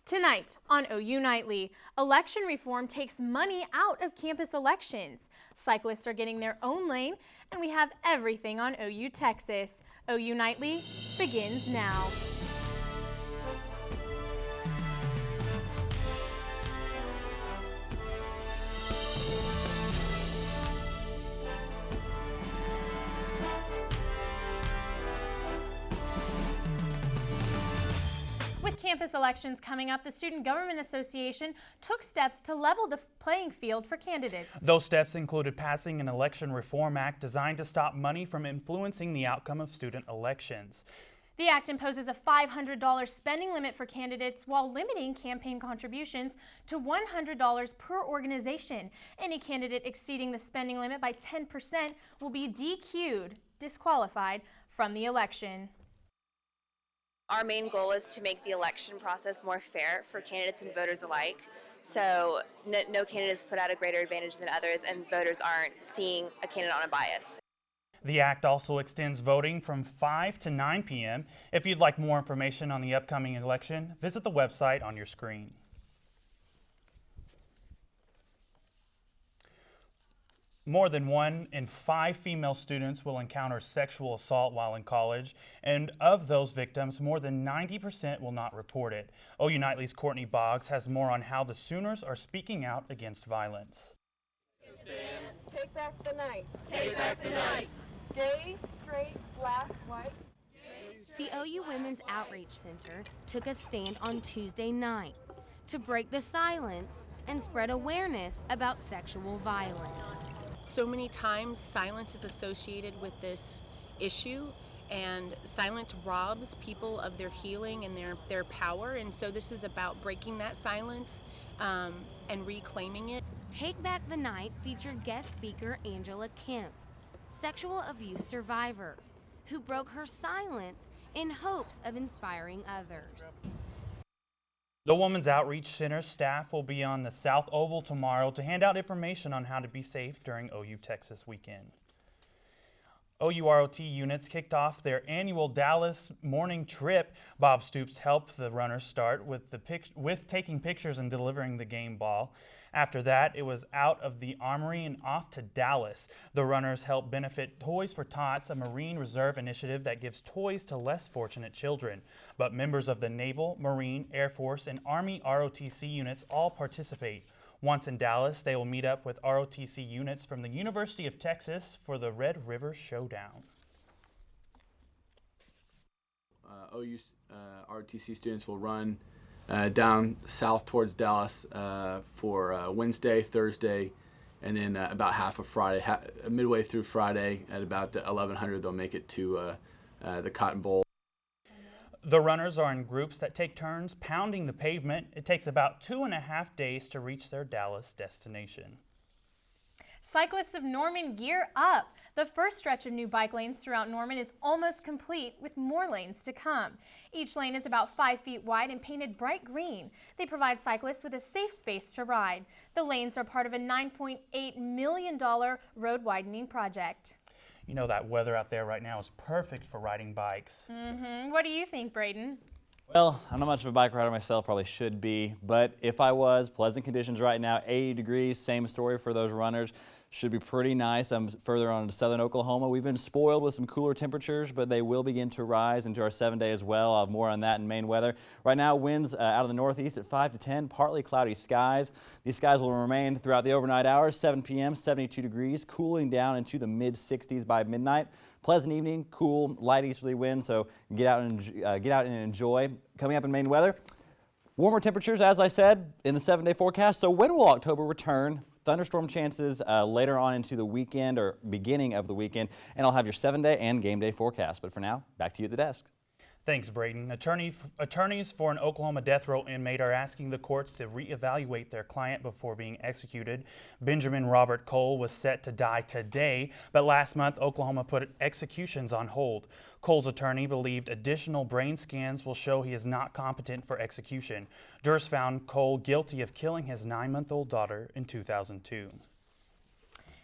Tonight on OU Nightly, election reform takes money out of campus elections. Cyclists are getting their own lane, and we have everything on OU Texas. OU Nightly begins now. With campus elections coming up, the Student Government Association took steps to level the playing field for candidates. Those steps included passing an election reform act designed to stop money from influencing the outcome of student elections. The act imposes a $500 spending limit for candidates while limiting campaign contributions to $100 per organization. Any candidate exceeding the spending limit by 10% will be DQ'd, disqualified from the election. Our main goal is to make the election process more fair for candidates and voters alike. So no candidate is put at a greater advantage than others, and voters aren't seeing a candidate on a bias. The act also extends voting from 5 to 9 p.m. If you'd like more information on the upcoming election, visit the website on your screen. More than 1 in 5 female students will encounter sexual assault while in college, and of those victims, more than 90% will not report it. OU Nightly's Courtney Boggs has more on how the Sooners are speaking out against violence. Stand. Take back the night. Take back the night. Gay, straight, black, white. The OU Women's Outreach Center took a stand on Tuesday night to break the silence and spread awareness about sexual violence. So many times silence is associated with this issue, and silence robs people of their healing and their power, and so this is about breaking that silence and reclaiming it. Take Back the Night featured guest speaker Angela Kemp, sexual abuse survivor, who broke her silence in hopes of inspiring others. The Women's Outreach Center staff will be on the South Oval tomorrow to hand out information on how to be safe during OU Texas weekend. OUROT units kicked off their annual Dallas morning trip. Bob Stoops helped the runners start with taking pictures and delivering the game ball. After that, it was out of the Armory and off to Dallas. The runners helped benefit Toys for Tots, a Marine Reserve initiative that gives toys to less fortunate children. But members of the Naval, Marine, Air Force, and Army ROTC units all participate. Once in Dallas, they will meet up with ROTC units from the University of Texas for the Red River Showdown. OU ROTC students will run down south towards Dallas for Wednesday, Thursday, and then about half of Friday. Midway through Friday at about 1100, they'll make it to the Cotton Bowl. The runners are in groups that take turns pounding the pavement. It takes about 2.5 days to reach their Dallas destination. Cyclists of Norman gear up. The first stretch of new bike lanes throughout Norman is almost complete, with more lanes to come. Each lane is about 5 feet wide and painted bright green. They provide cyclists with a safe space to ride. The lanes are part of a $9.8 million road widening project. You know, that weather out there right now is perfect for riding bikes. What do you think, Braden? Well, I'm not much of a bike rider myself, probably should be, but if I was, pleasant conditions right now, 80 degrees, same story for those runners. Should be pretty nice. I'm further on to southern Oklahoma. We've been spoiled with some cooler temperatures, but they will begin to rise into our 7-day as well. I'll have more on that in Maine weather. Right now, winds out of the northeast at 5 to 10, partly cloudy skies. These skies will remain throughout the overnight hours, 7 p.m., 72 degrees, cooling down into the mid-60s by midnight. Pleasant evening, cool, light easterly wind, so get out and enjoy. Coming up in Maine weather, warmer temperatures, as I said, in the 7-day forecast. So when will October return? Thunderstorm chances later on into the weekend or beginning of the weekend, and I'll have your 7-day and game day forecast. But for now, back to you at the desk. Thanks, Braden. Attorneys for an Oklahoma death row inmate are asking the courts to reevaluate their client before being executed. Benjamin Robert Cole was set to die today, but last month Oklahoma put executions on hold. Cole's attorney believed additional brain scans will show he is not competent for execution. Jurors found Cole guilty of killing his 9-month-old daughter in 2002.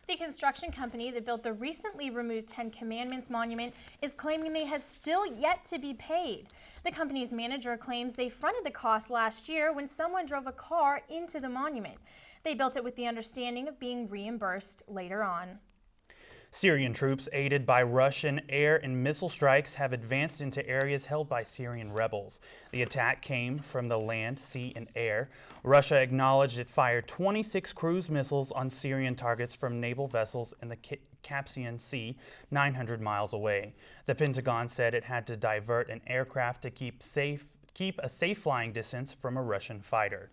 The construction company that built the recently removed Ten Commandments monument is claiming they have still yet to be paid. The company's manager claims they fronted the cost last year when someone drove a car into the monument. They built it with the understanding of being reimbursed later on. Syrian troops, aided by Russian air and missile strikes, have advanced into areas held by Syrian rebels. The attack came from the land, sea, and air. Russia acknowledged it fired 26 cruise missiles on Syrian targets from naval vessels in the Caspian Sea, 900 miles away. The Pentagon said it had to divert an aircraft to keep a safe flying distance from a Russian fighter.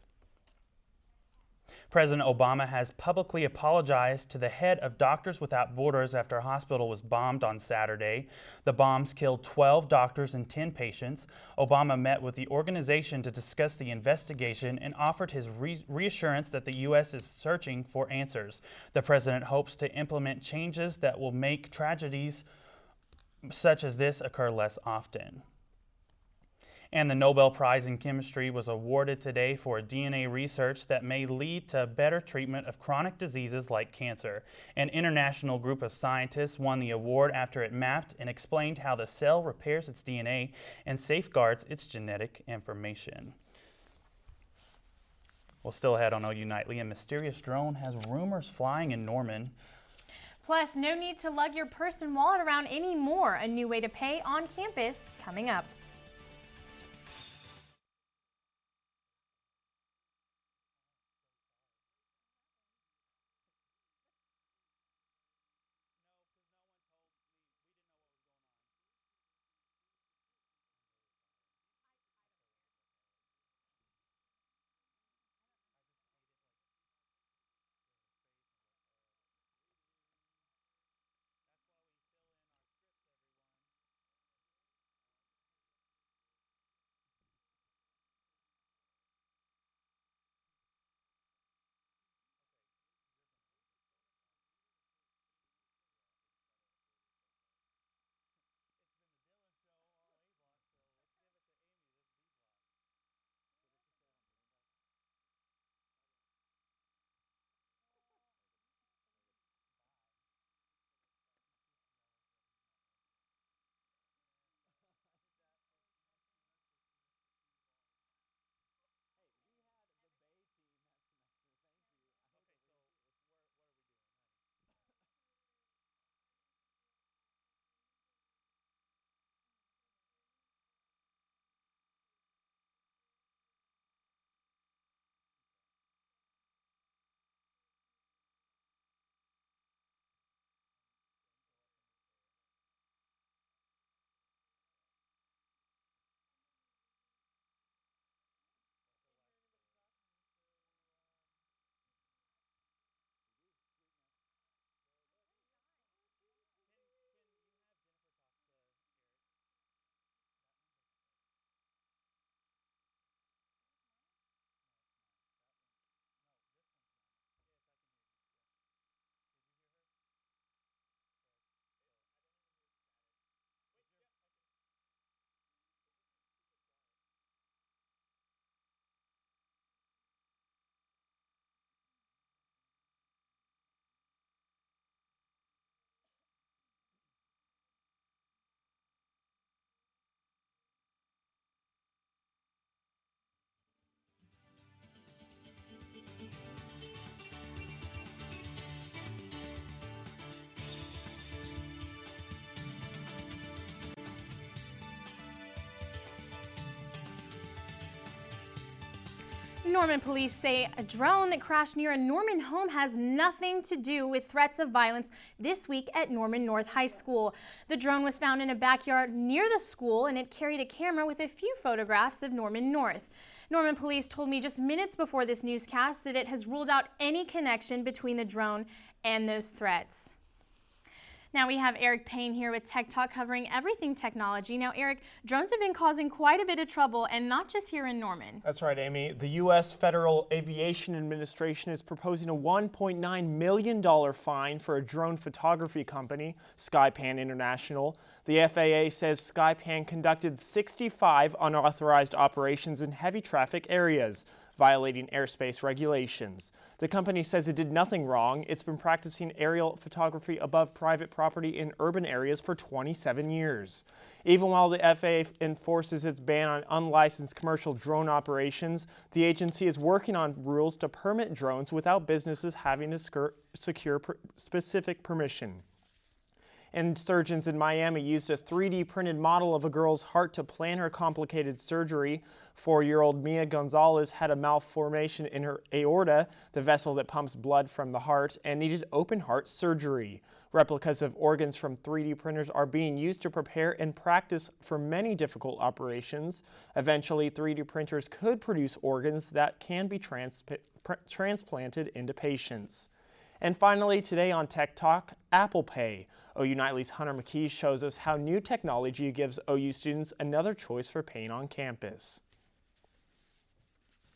President Obama has publicly apologized to the head of Doctors Without Borders after a hospital was bombed on Saturday. The bombs killed 12 doctors and 10 patients. Obama met with the organization to discuss the investigation and offered his reassurance that the U.S. is searching for answers. The president hopes to implement changes that will make tragedies such as this occur less often. And the Nobel Prize in Chemistry was awarded today for DNA research that may lead to better treatment of chronic diseases like cancer. An international group of scientists won the award after it mapped and explained how the cell repairs its DNA and safeguards its genetic information. Well, still ahead on OU Nightly, a mysterious drone has rumors flying in Norman. Plus, no need to lug your purse and wallet around anymore. A new way to pay on campus coming up. Norman police say a drone that crashed near a Norman home has nothing to do with threats of violence this week at Norman North High School. The drone was found in a backyard near the school, and it carried a camera with a few photographs of Norman North. Norman police told me just minutes before this newscast that it has ruled out any connection between the drone and those threats. Now we have Eric Payne here with Tech Talk covering everything technology. Now, Eric, drones have been causing quite a bit of trouble, and not just here in Norman. That's right, Amy. The U.S. Federal Aviation Administration is proposing a $1.9 million fine for a drone photography company, Skypan International. The FAA says Skypan conducted 65 unauthorized operations in heavy traffic areas, violating airspace regulations. The company says it did nothing wrong. It's been practicing aerial photography above private property in urban areas for 27 years. Even while the FAA enforces its ban on unlicensed commercial drone operations, the agency is working on rules to permit drones without businesses having to secure specific permission. And surgeons in Miami used a 3D printed model of a girl's heart to plan her complicated surgery. 4-year-old Mia Gonzalez had a malformation in her aorta, the vessel that pumps blood from the heart, and needed open heart surgery. Replicas of organs from 3D printers are being used to prepare and practice for many difficult operations. Eventually, 3D printers could produce organs that can be transplanted into patients. And finally, today on Tech Talk, Apple Pay. OU Nightly's Hunter McKee shows us how new technology gives OU students another choice for paying on campus.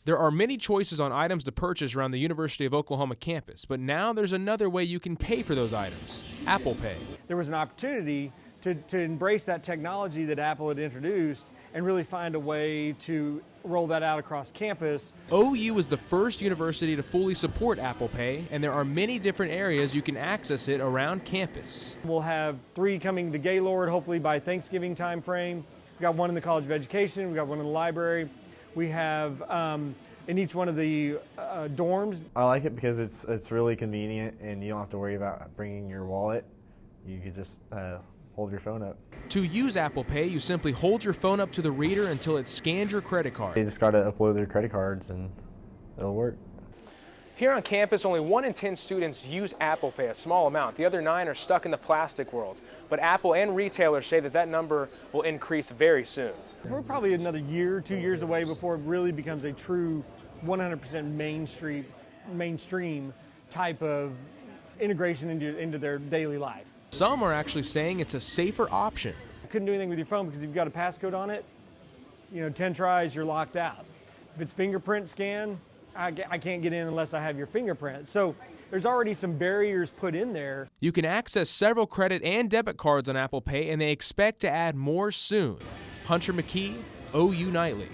There are many choices on items to purchase around the University of Oklahoma campus, but now there's another way you can pay for those items, Apple Pay. There was an opportunity to embrace that technology that Apple had introduced and really find a way to roll that out across campus. OU is the first university to fully support Apple Pay, and there are many different areas you can access it around campus. We'll have 3 coming to Gaylord hopefully by Thanksgiving time frame. We've got one in the College of Education, we've got one in the library. We have in each one of the dorms. I like it because it's really convenient and you don't have to worry about bringing your wallet. You could just hold your phone up. To use Apple Pay, you simply hold your phone up to the reader until it scans your credit card. They just got to upload their credit cards and it'll work. Here on campus, only 1 in 10 students use Apple Pay, a small amount. The other 9 are stuck in the plastic world. But Apple and retailers say that number will increase very soon. We're probably another year, 2 years away before it really becomes a true 100% mainstream type of integration into their daily life. Some are actually saying it's a safer option. You couldn't do anything with your phone because if you've got a passcode on it, 10 tries, you're locked out. If it's fingerprint scan, I can't get in unless I have your fingerprint. So there's already some barriers put in there. You can access several credit and debit cards on Apple Pay, and they expect to add more soon. Hunter McKee, OU Nightly.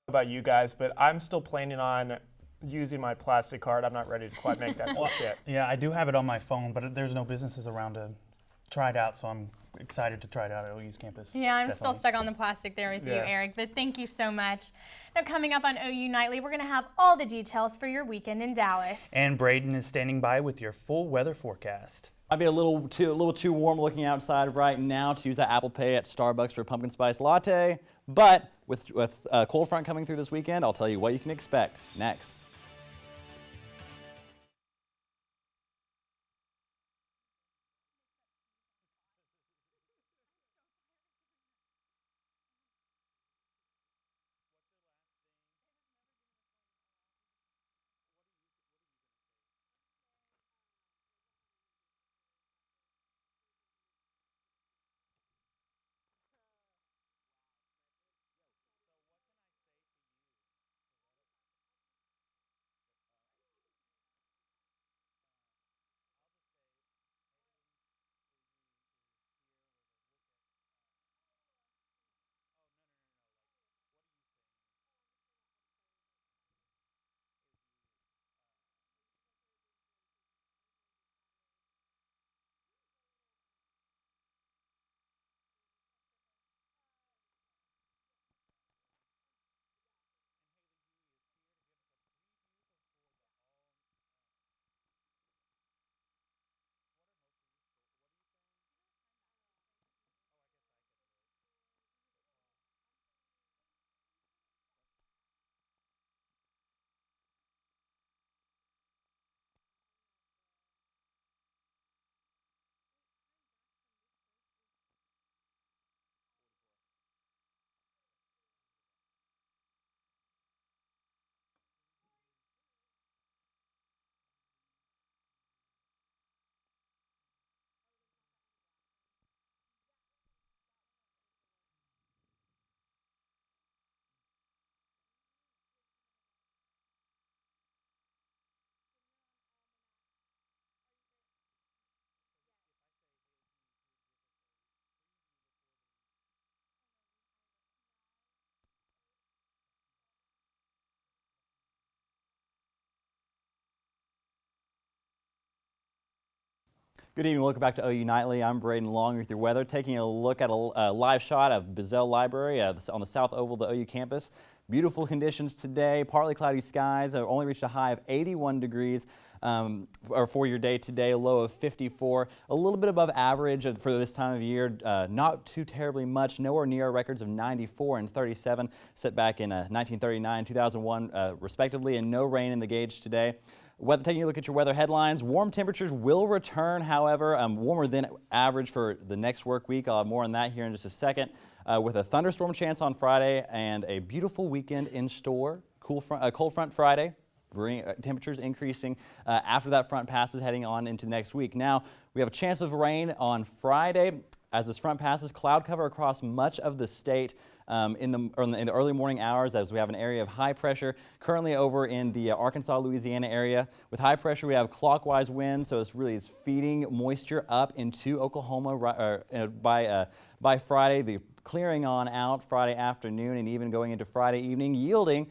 About you guys, but I'm still planning on using my plastic card. I'm not ready to quite make that switch yet. Yeah, I do have it on my phone, but there's no businesses around to try it out, so I'm excited to try it out at OU's campus. Yeah, I'm still stuck on the plastic there with you, Eric, but thank you so much. Now, coming up on OU Nightly, we're going to have all the details for your weekend in Dallas. And Braden is standing by with your full weather forecast. Might be a little too warm looking outside right now to use that Apple Pay at Starbucks for a pumpkin spice latte, but with a cold front coming through this weekend, I'll tell you what you can expect next. Good evening. Welcome back to OU Nightly. I'm Braden Long with your weather, taking a look at a live shot of Bizzell Library on the south oval of the OU campus. Beautiful conditions today, partly cloudy skies. Only reached a high of 81 degrees for your day today, a low of 54. A little bit above average for this time of year, not too terribly much. Nowhere near our records of 94 and 37 set back in 1939, 2001 respectively, and no rain in the gauge today. Taking a look at your weather headlines, warm temperatures will return, however, warmer than average for the next work week. I'll have more on that here in just a second. With a thunderstorm chance on Friday and a beautiful weekend in store. Cold front Friday, temperatures increasing after that front passes heading on into next week. Now, we have a chance of rain on Friday. As this front passes, cloud cover across much of the state in the early morning hours, as we have an area of high pressure currently over in the Arkansas, Louisiana area. With high pressure, we have clockwise winds, so it's really feeding moisture up into Oklahoma by Friday. The clearing on out Friday afternoon and even going into Friday evening, yielding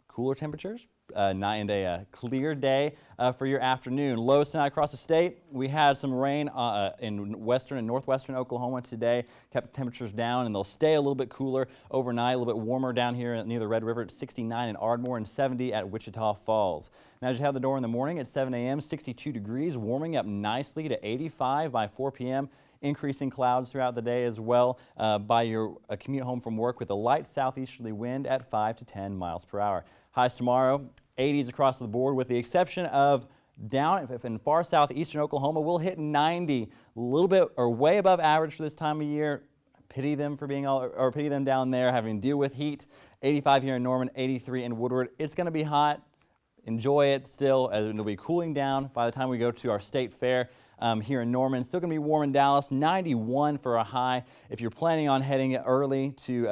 cooler temperatures. And a clear day for your afternoon. Lows tonight across the state. We had some rain in western and northwestern Oklahoma today. Kept temperatures down, and they'll stay a little bit cooler overnight. A little bit warmer down here near the Red River at 69 in Ardmore and 70 at Wichita Falls. Now, as you have the door in the morning at 7 a.m., 62 degrees, warming up nicely to 85 by 4 p.m. Increasing clouds throughout the day as well by your commute home from work with a light southeasterly wind at 5 to 10 miles per hour. Highs tomorrow, 80s across the board, with the exception of down in far southeastern Oklahoma. We'll hit 90, a little bit or way above average for this time of year. Pity them for being pity them down there having to deal with heat. 85 here in Norman, 83 in Woodward. It's going to be hot. Enjoy it still, as it'll be cooling down by the time we go to our state fair here in Norman. Still going to be warm in Dallas, 91 for a high. If you're planning on heading early to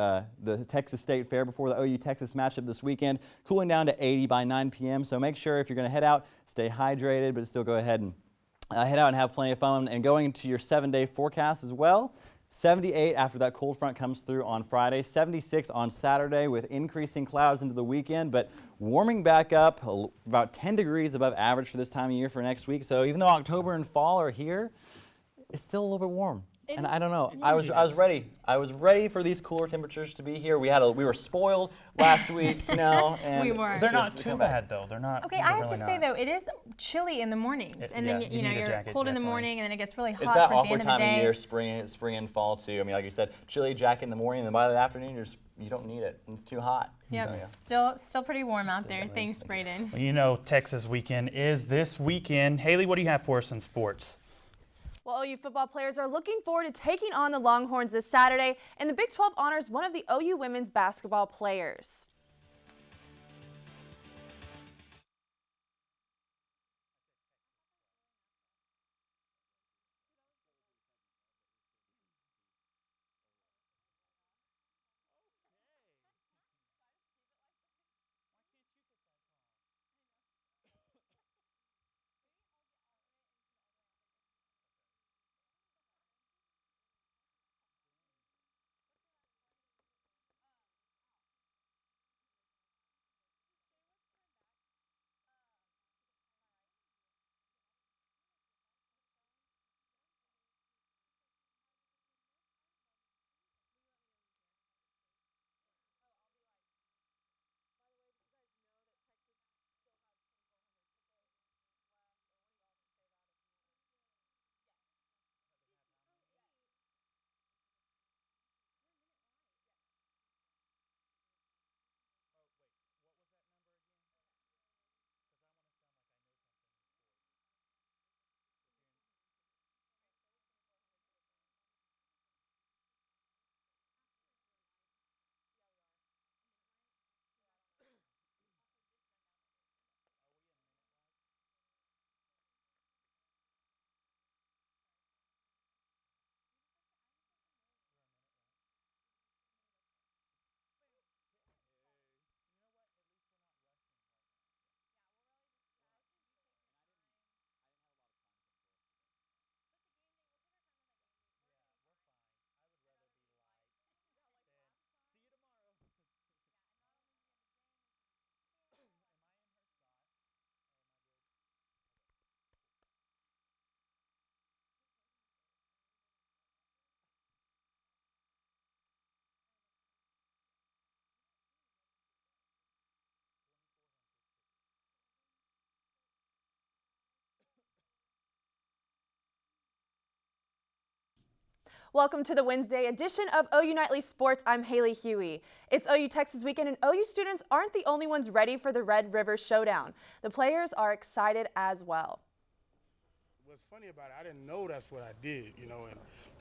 the Texas State Fair before the OU-Texas matchup this weekend, cooling down to 80 by 9 p.m. So make sure if you're going to head out, stay hydrated, but still go ahead and head out and have plenty of fun. And going to your 7-day forecast as well. 78 after that cold front comes through on Friday, 76 on Saturday with increasing clouds into the weekend, but warming back up about 10 degrees above average for this time of year for next week. So even though October and fall are here, it's still a little bit warm. And I don't know. I was ready. I was ready for these cooler temperatures to be here. We were spoiled last week, you know. And we were. They're not too bad though. They're not. Okay, I have to say though, it is chilly in the mornings, and then you know need a you're jacket, cold in the definitely. morning, and then it gets really hot It's that towards awkward the end of the time day. of year, spring and fall too. I mean, like you said, chilly jacket in the morning, and then by the afternoon, you don't need it. It's too hot. Yep, still pretty warm out there. Thanks, Braden. Well, you know, Texas weekend is this weekend. Haley, what do you have for us in sports? Well, OU football players are looking forward to taking on the Longhorns this Saturday, and the Big 12 honors one of the OU women's basketball players. Welcome to the Wednesday edition of OU Nightly Sports. I'm Haley Huey. It's OU Texas weekend, and OU students aren't the only ones ready for the Red River Showdown. The players are excited as well. What's funny about it, I didn't know that's what I did, and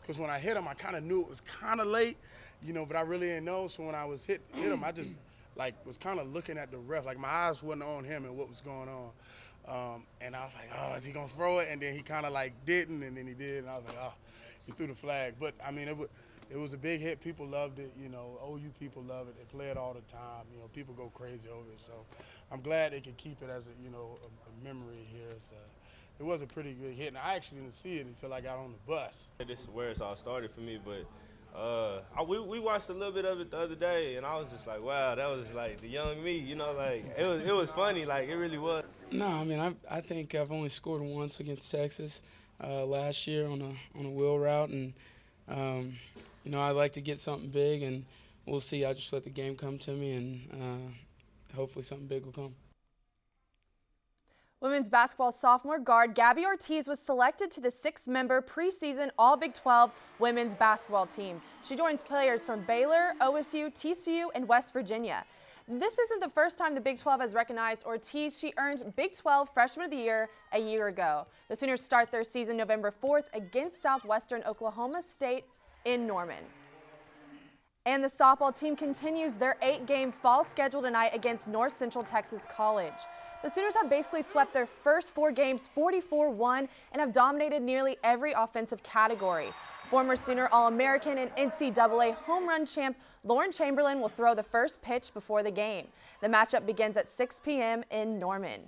because when I hit him, I kind of knew it was kind of late, but I really didn't know. So when I was hit him, I just was kind of looking at the ref, my eyes wasn't on him and what was going on. And I was like, oh, is he gonna throw it? And then he kind of didn't, and then he did, and I was like, oh, he threw the flag. But I mean, it was a big hit. People loved it. OU people love it. They play it all the time. People go crazy over it. So I'm glad they could keep it as a memory here. It was a pretty good hit, and I actually didn't see it until I got on the bus. This is where it's all started for me, but we watched a little bit of it the other day, and I was just like, wow, that was the young me, it was funny, it really was. No, I mean, I think I've only scored once against Texas last year on a wheel route, and I'd like to get something big, and we'll see. I just let the game come to me, and hopefully something big will come. Women's basketball sophomore guard Gabby Ortiz was selected to the 6-member preseason All-Big 12 women's basketball team. She joins players from Baylor, OSU, TCU, and West Virginia. This isn't the first time the Big 12 has recognized Ortiz. She earned Big 12 Freshman of the Year a year ago. The Sooners start their season November 4th against Southwestern Oklahoma State in Norman. And the softball team continues their 8-game fall schedule tonight against North Central Texas College. The Sooners have basically swept their first 4 games 44-1 and have dominated nearly every offensive category. Former Sooner All-American and NCAA home run champ Lauren Chamberlain will throw the first pitch before the game. The matchup begins at 6 p.m. in Norman.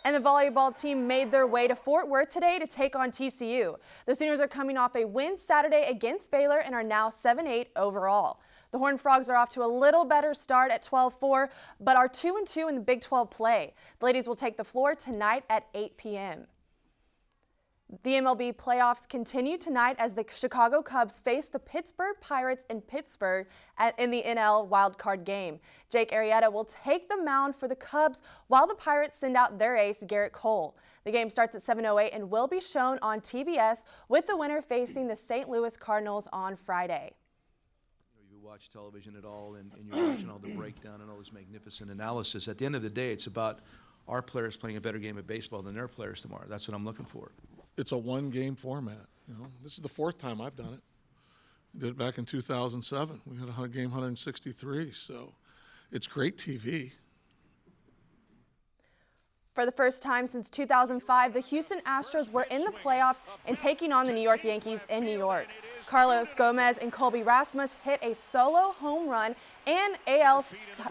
And the volleyball team made their way to Fort Worth today to take on TCU. The Sooners are coming off a win Saturday against Baylor and are now 7-8 overall. The Horned Frogs are off to a little better start at 12-4, but are 2-2 in the Big 12 play. The ladies will take the floor tonight at 8 p.m. The MLB playoffs continue tonight as the Chicago Cubs face the Pittsburgh Pirates in Pittsburgh in the NL wildcard game. Jake Arrieta will take the mound for the Cubs while the Pirates send out their ace, Garrett Cole. The game starts at 7:08 and will be shown on TBS, with the winner facing the St. Louis Cardinals on Friday. You watch television at all, and you're watching all the breakdown and all this magnificent analysis. At the end of the day, it's about our players playing a better game of baseball than their players tomorrow. That's what I'm looking for. It's a one-game format. This is the 4th time I've done it. I did it back in 2007. We had a game 163, so it's great TV. For the first time since 2005, the Houston Astros were in the playoffs and taking on the New York Yankees in New York. Carlos Gomez and Colby Rasmus hit a solo home run, and AL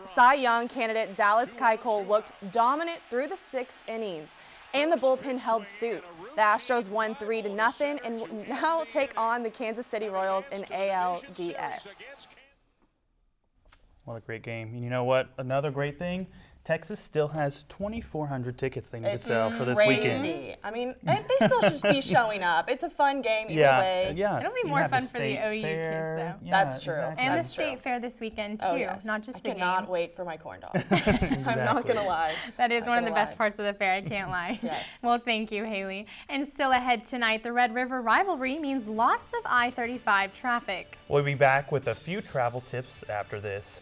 Cy Young candidate Dallas Keuchel looked dominant through the 6 innings, and the bullpen held suit. The Astros won 3-0 and will now take on the Kansas City Royals in ALDS. What a great game. And you know what? Another great thing, Texas still has 2,400 tickets they need to sell for this weekend. I mean, they still should be showing up. It's a fun game either way. Yeah, it'll be more fun for the OU kids, though. Yeah, that's true. Exactly. And the state fair this weekend, too, not just the game. I cannot wait for my corn dog. I'm not going to lie. That is one of the best parts of the fair, I can't lie. Yes. Well, thank you, Haley. And still ahead tonight, the Red River rivalry means lots of I-35 traffic. We'll be back with a few travel tips after this.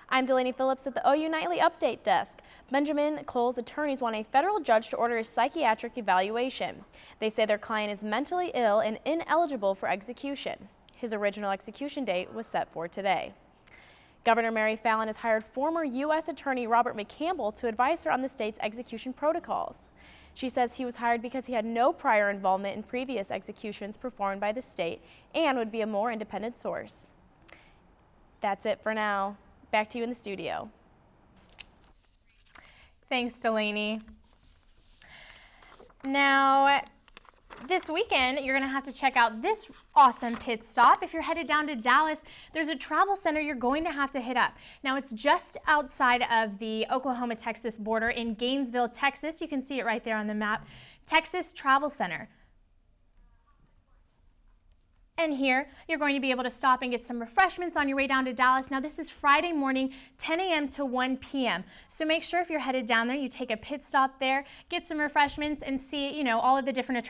I'm Delaney Phillips at the OU Nightly Update Desk. Benjamin Cole's attorneys want a federal judge to order a psychiatric evaluation. They say their client is mentally ill and ineligible for execution. His original execution date was set for today. Governor Mary Fallin has hired former U.S. Attorney Robert McCampbell to advise her on the state's execution protocols. She says he was hired because he had no prior involvement in previous executions performed by the state and would be a more independent source. That's it for now. Back to you in the studio. Thanks, Delaney. Now, this weekend, you're going to have to check out this awesome pit stop. If you're headed down to Dallas, there's a travel center you're going to have to hit up. Now, it's just outside of the Oklahoma-Texas border in Gainesville, Texas. You can see it right there on the map. Texas Travel Center. And here, you're going to be able to stop and get some refreshments on your way down to Dallas. Now, this is Friday morning, 10 a.m. to 1 p.m. So make sure if you're headed down there, you take a pit stop there, get some refreshments, and see, all of the different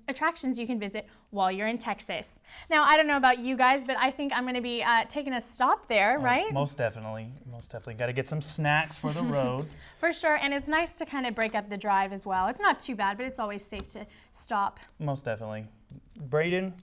attractions you can visit while you're in Texas. Now, I don't know about you guys, but I think I'm going to be taking a stop there, right? Most definitely. Got to get some snacks for the road. For sure, and it's nice to kind of break up the drive as well. It's not too bad, but it's always safe to stop. Most definitely. Braden,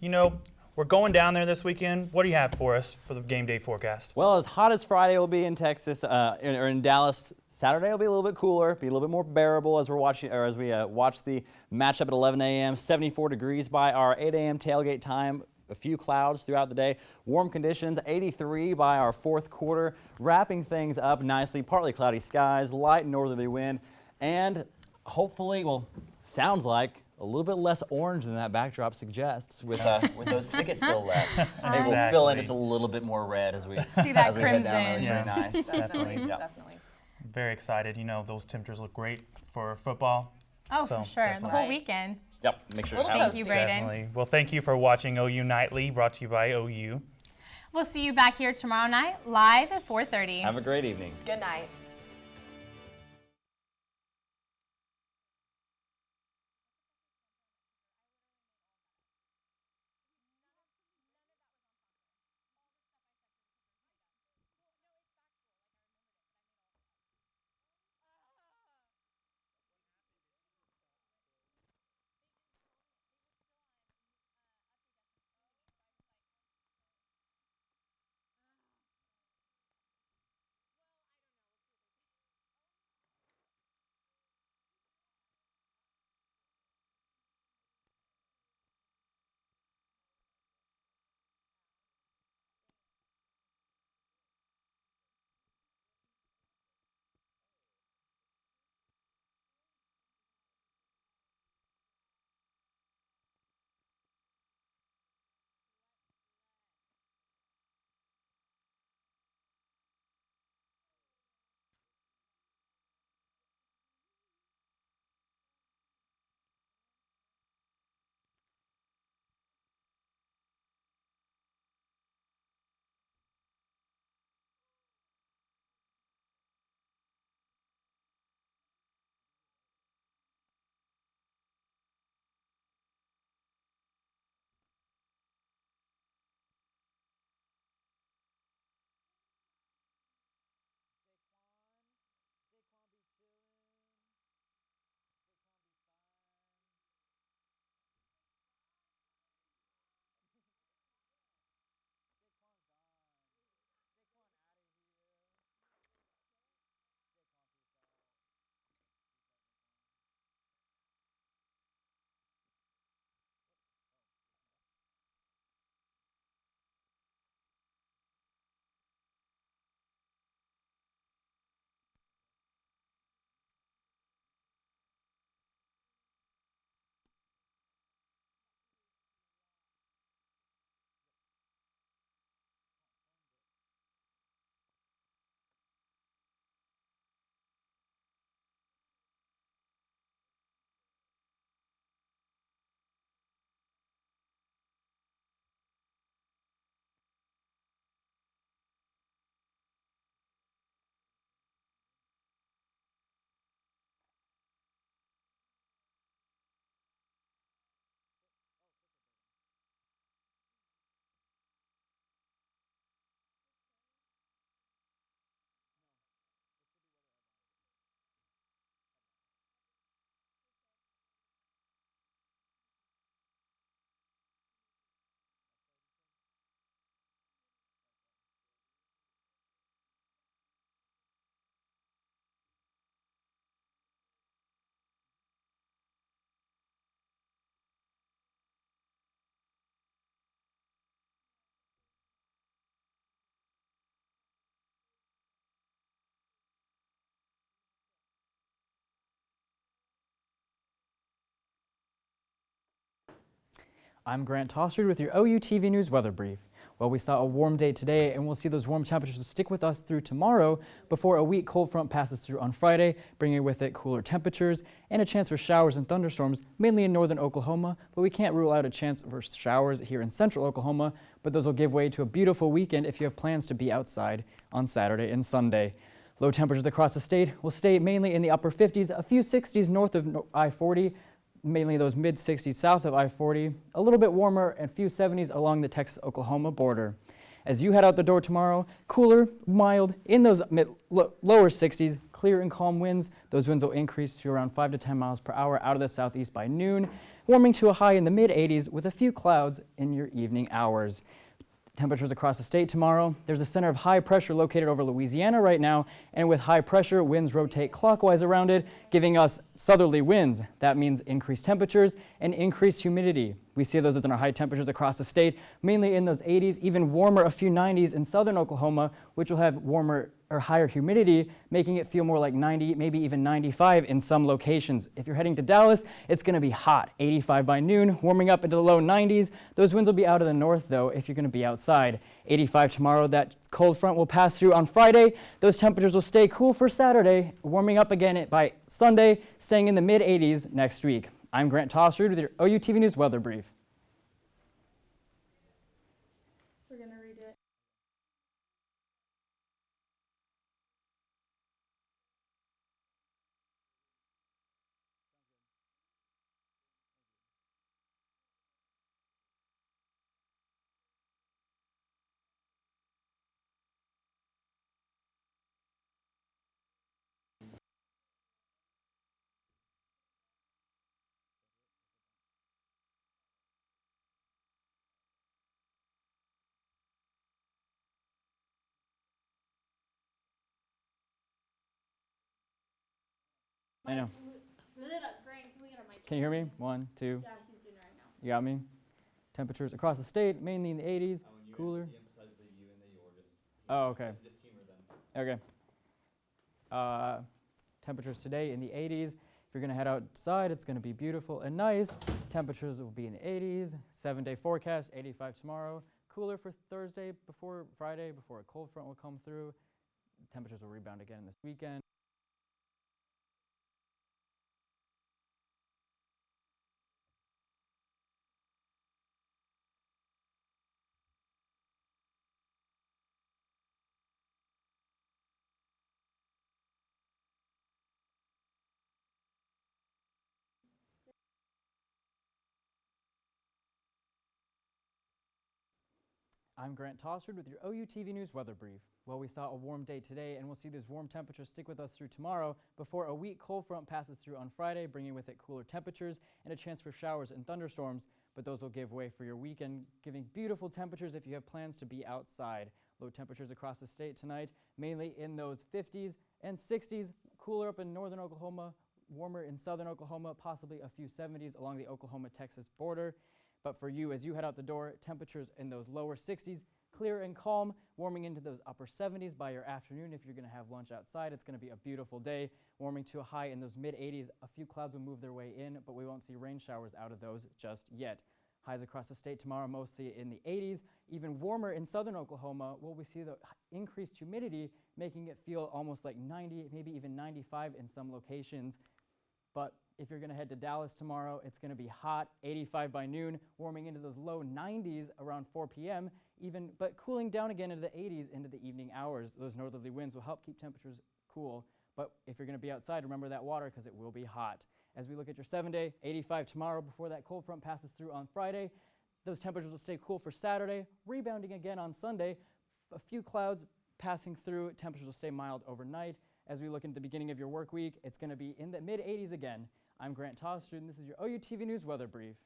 we're going down there this weekend. What do you have for us for the game day forecast? Well, as hot as Friday will be in Texas or in Dallas, Saturday will be a little bit cooler, be a little bit more bearable as we watch the matchup at 11 a.m. 74 degrees by our 8 a.m. tailgate time. A few clouds throughout the day. Warm conditions, 83 by our fourth quarter. Wrapping things up nicely. Partly cloudy skies, light northerly wind, and hopefully, sounds like a little bit less orange than that backdrop suggests with those tickets still left. They will fill in just a little bit more red as we see that head crimson. down there. Yeah. Very nice. Definitely. Very excited. Those temperatures look great for football. Oh, for sure. Definitely. The whole weekend. Yep. Make sure. Thank you, Braden. Definitely. Well, thank you for watching OU Nightly, brought to you by OU. We'll see you back here tomorrow night, live at 4:30. Have a great evening. Good night. I'm Grant Tossard with your OU TV News Weather Brief. Well, we saw a warm day today, and we'll see those warm temperatures stick with us through tomorrow before a weak cold front passes through on Friday, bringing with it cooler temperatures and a chance for showers and thunderstorms, mainly in northern Oklahoma, but we can't rule out a chance for showers here in central Oklahoma, but those will give way to a beautiful weekend if you have plans to be outside on Saturday and Sunday. Low temperatures across the state will stay mainly in the upper 50s, a few 60s north of I-40, mainly those mid-60s south of I-40, a little bit warmer and a few 70s along the Texas-Oklahoma border. As you head out the door tomorrow, cooler, mild, in those lower 60s, clear and calm winds. Those winds will increase to around 5 to 10 miles per hour out of the southeast by noon, warming to a high in the mid-80s with a few clouds in your evening hours. Temperatures across the state tomorrow. There's a center of high pressure located over Louisiana right now, and with high pressure, winds rotate clockwise around it, giving us southerly winds. That means increased temperatures and increased humidity. We see those as in our high temperatures across the state, mainly in those 80s, even warmer, a few 90s in southern Oklahoma, which will have warmer or higher humidity, making it feel more like 90, maybe even 95 in some locations. If you're heading to Dallas, it's going to be hot, 85 by noon, warming up into the low 90s. Those winds will be out of the north, though, if you're going to be outside. 85 tomorrow. That cold front will pass through on Friday. Those temperatures will stay cool for Saturday, warming up again by Sunday, staying in the mid-80s next week. I'm Grant Tossard with your OU TV News Weather Brief. We're going to read it. I know. Can you hear me? 1, 2. Yeah, he's doing it right now. You got me? Temperatures across the state, mainly in the 80s, cooler. Oh, okay. Okay. Temperatures today in the 80s. If you're going to head outside, it's going to be beautiful and nice. Temperatures will be in the 80s. 7-day forecast, 85 tomorrow. Cooler for Thursday before Friday, before a cold front will come through. Temperatures will rebound again this weekend. I'm Grant Tossard with your OU TV News Weather Brief. Well, we saw a warm day today, and we'll see these warm temperatures stick with us through tomorrow before a weak cold front passes through on Friday, bringing with it cooler temperatures and a chance for showers and thunderstorms, but those will give way for your weekend, giving beautiful temperatures if you have plans to be outside. Low temperatures across the state tonight, mainly in those 50s and 60s, cooler up in northern Oklahoma, warmer in southern Oklahoma, possibly a few 70s along the Oklahoma-Texas border. But for you, as you head out the door, temperatures in those lower 60s, clear and calm, warming into those upper 70s by your afternoon. If you're going to have lunch outside, it's going to be a beautiful day, warming to a high in those mid-80s. A few clouds will move their way in, but we won't see rain showers out of those just yet. Highs across the state tomorrow, mostly in the 80s. Even warmer in southern Oklahoma, where we see the increased humidity, making it feel almost like 90, maybe even 95 in some locations. But if you're going to head to Dallas tomorrow, it's going to be hot, 85 by noon, warming into those low 90s around 4 p.m., but cooling down again into the 80s into the evening hours. Those northerly winds will help keep temperatures cool. But if you're going to be outside, remember that water because it will be hot. As we look at your 7-day, 85 tomorrow before that cold front passes through on Friday. Those temperatures will stay cool for Saturday, rebounding again on Sunday. A few clouds passing through. Temperatures will stay mild overnight. As we look into the beginning of your work week, it's going to be in the mid-80s again. I'm Grant Tossard, and this is your OU TV News Weather Brief.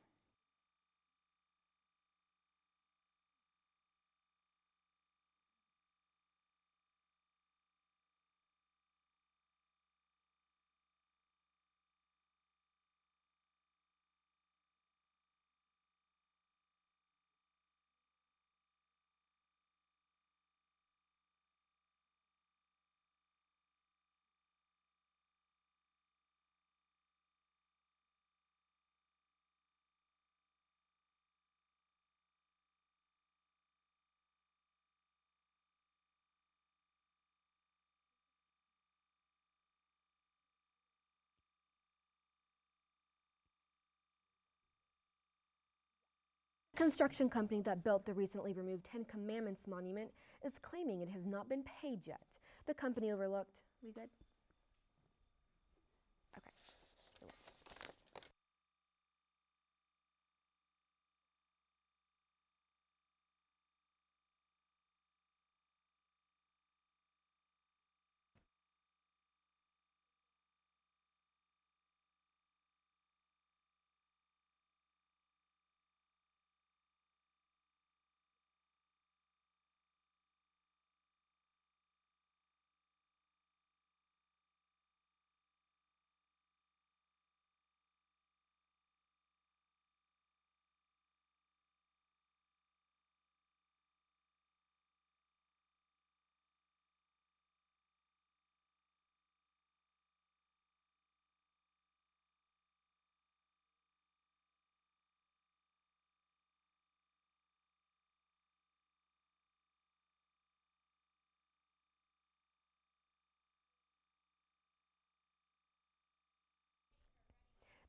Construction company that built the recently removed Ten Commandments monument is claiming it has not been paid yet. The company overlooked. We good? Okay.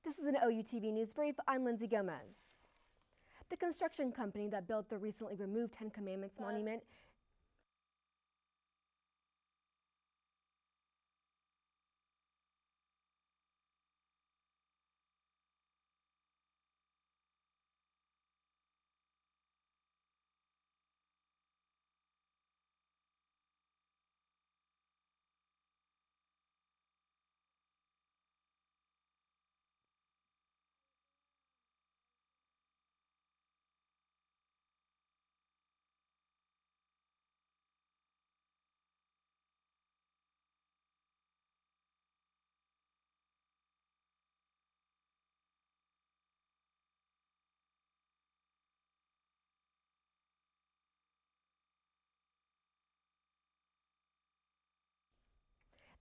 This is an OUTV News Brief. I'm Lindsay Gomez. The construction company that built the recently removed Ten Commandments monument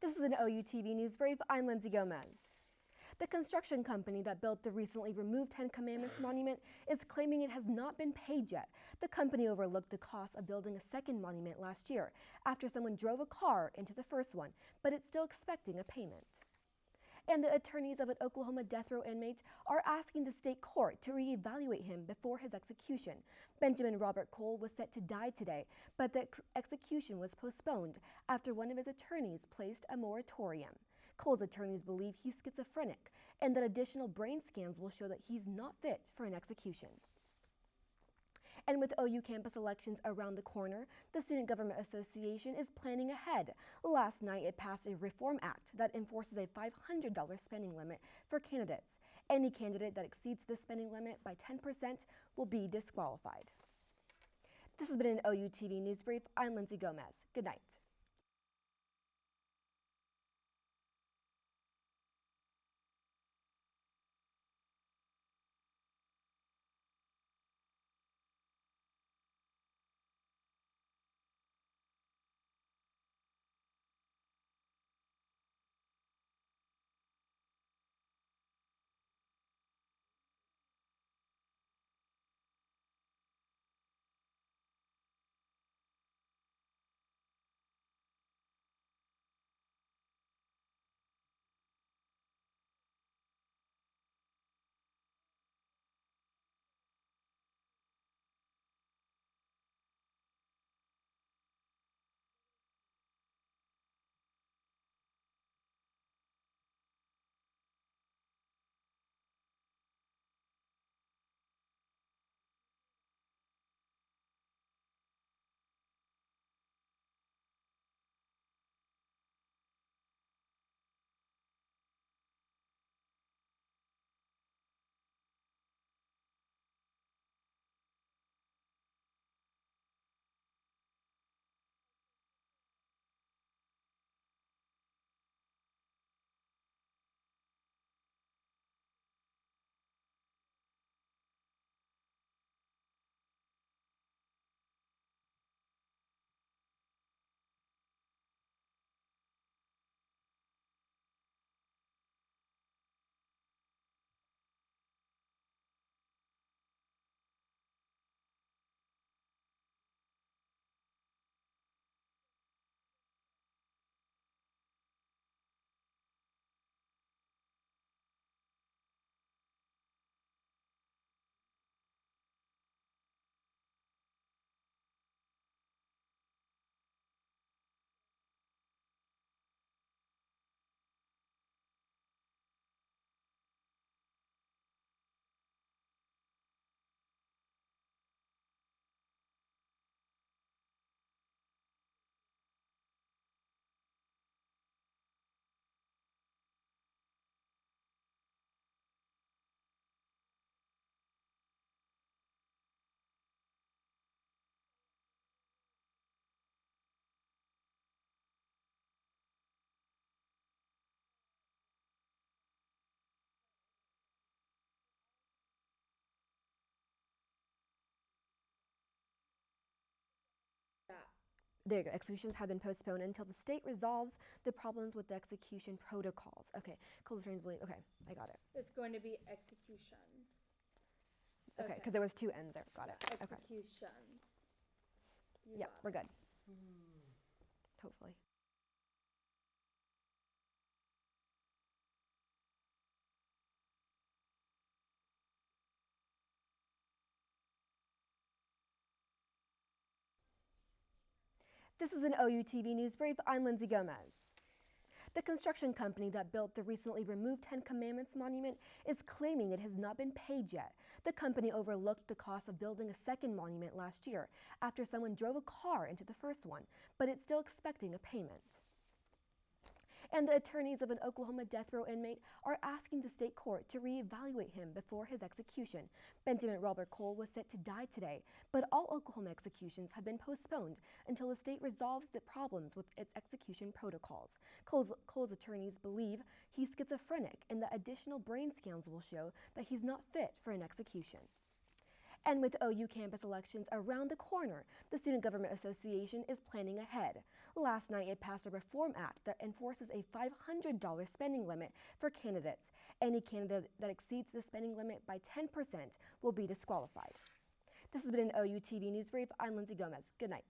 This is an OUTV News Brief. I'm Lindsay Gomez. The construction company that built the recently removed Ten Commandments monument is claiming it has not been paid yet. The company overlooked the cost of building a second monument last year after someone drove a car into the first one, but it's still expecting a payment. And the attorneys of an Oklahoma death row inmate are asking the state court to reevaluate him before his execution. Benjamin Robert Cole was set to die today, but the execution was postponed after one of his attorneys placed a moratorium. Cole's attorneys believe he's schizophrenic and that additional brain scans will show that he's not fit for an execution. And with OU campus elections around the corner, the Student Government Association is planning ahead. Last night, it passed a reform act that enforces a $500 spending limit for candidates. Any candidate that exceeds the spending limit by 10% will be disqualified. This has been an OUTV News Brief. I'm Lindsay Gomez. Good night. There you go. Executions have been postponed until the state resolves the problems with the execution protocols. Okay, Cole's attorneys believe. Okay, I got it. It's going to be executions. Okay, because there was two N's there. Got it. Okay. Executions. You Yeah, got we're it. good. Hopefully. This is an OUTV News Brief. I'm Lindsay Gomez. The construction company that built the recently removed Ten Commandments monument is claiming it has not been paid yet. The company overlooked the cost of building a second monument last year after someone drove a car into the first one, but it's still expecting a payment. And the attorneys of an Oklahoma death row inmate are asking the state court to reevaluate him before his execution. Benjamin Robert Cole was set to die today, but all Oklahoma executions have been postponed until the state resolves the problems with its execution protocols. Cole's attorneys believe he's schizophrenic and that additional brain scans will show that he's not fit for an execution. And with OU campus elections around the corner, the Student Government Association is planning ahead. Last night, it passed a reform act that enforces a $500 spending limit for candidates. Any candidate that exceeds the spending limit by 10% will be disqualified. This has been an OU TV News Brief. I'm Lindsay Gomez. Good night.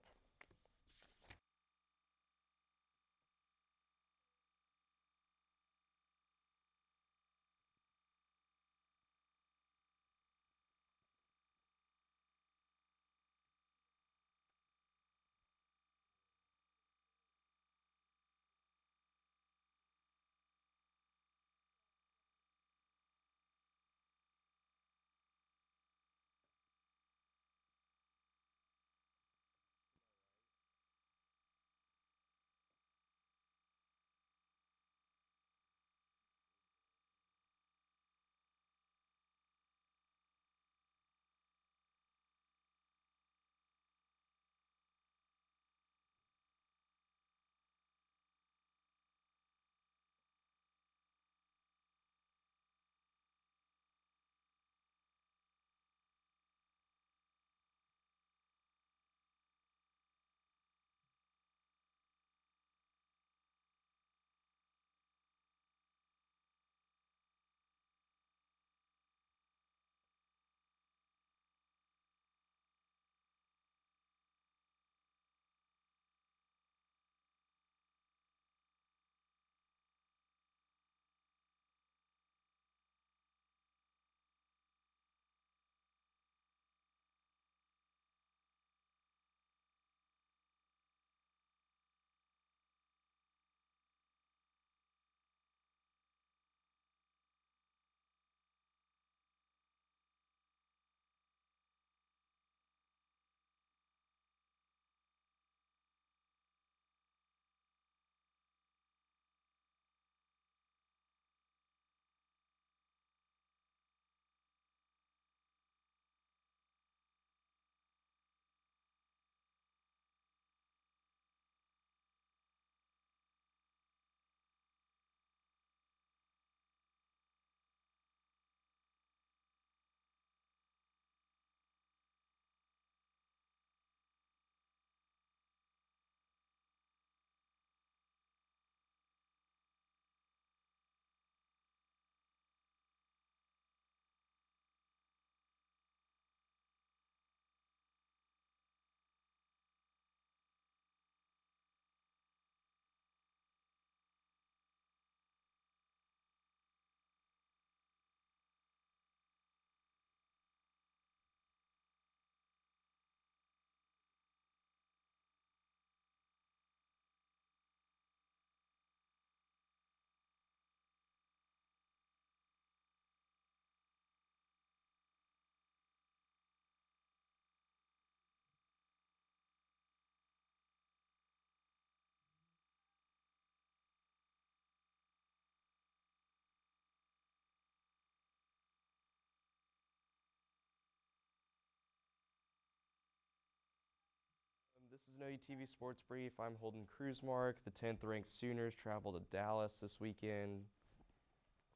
This is an OUTV Sports Brief. I'm Holden Kruzmark. The 10th ranked Sooners travel to Dallas this weekend.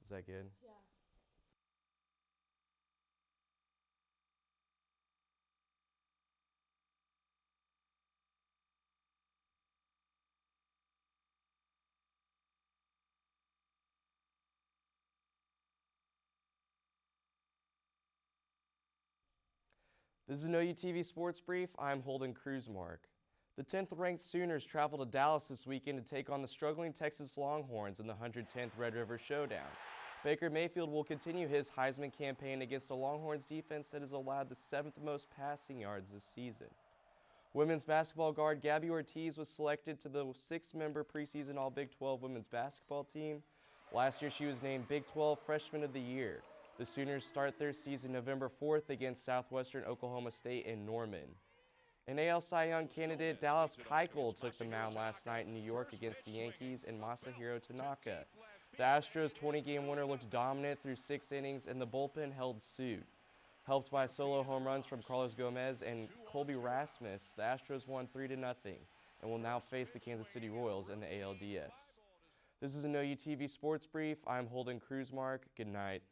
Is that good? Yeah. This is an OUTV Sports Brief. I'm Holden Kruzmark. The 10th-ranked Sooners travel to Dallas this weekend to take on the struggling Texas Longhorns in the 110th Red River Showdown. Baker Mayfield will continue his Heisman campaign against a Longhorns defense that has allowed the 7th most passing yards this season. Women's basketball guard Gabby Ortiz was selected to the 6-member preseason All-Big 12 women's basketball team. Last year, she was named Big 12 Freshman of the Year. The Sooners start their season November 4th against Southwestern Oklahoma State in Norman. An AL Cy Young candidate, Dallas Keuchel, took the mound last night in New York against the Yankees and Masahiro Tanaka. The Astros' 20-game winner looked dominant through 6 innings, and the bullpen held suit. Helped by solo home runs from Carlos Gomez and Colby Rasmus, the Astros won 3-0 and will now face the Kansas City Royals in the ALDS. This is an OUTV Sports Brief. I'm Holden Kruzmark. Good night.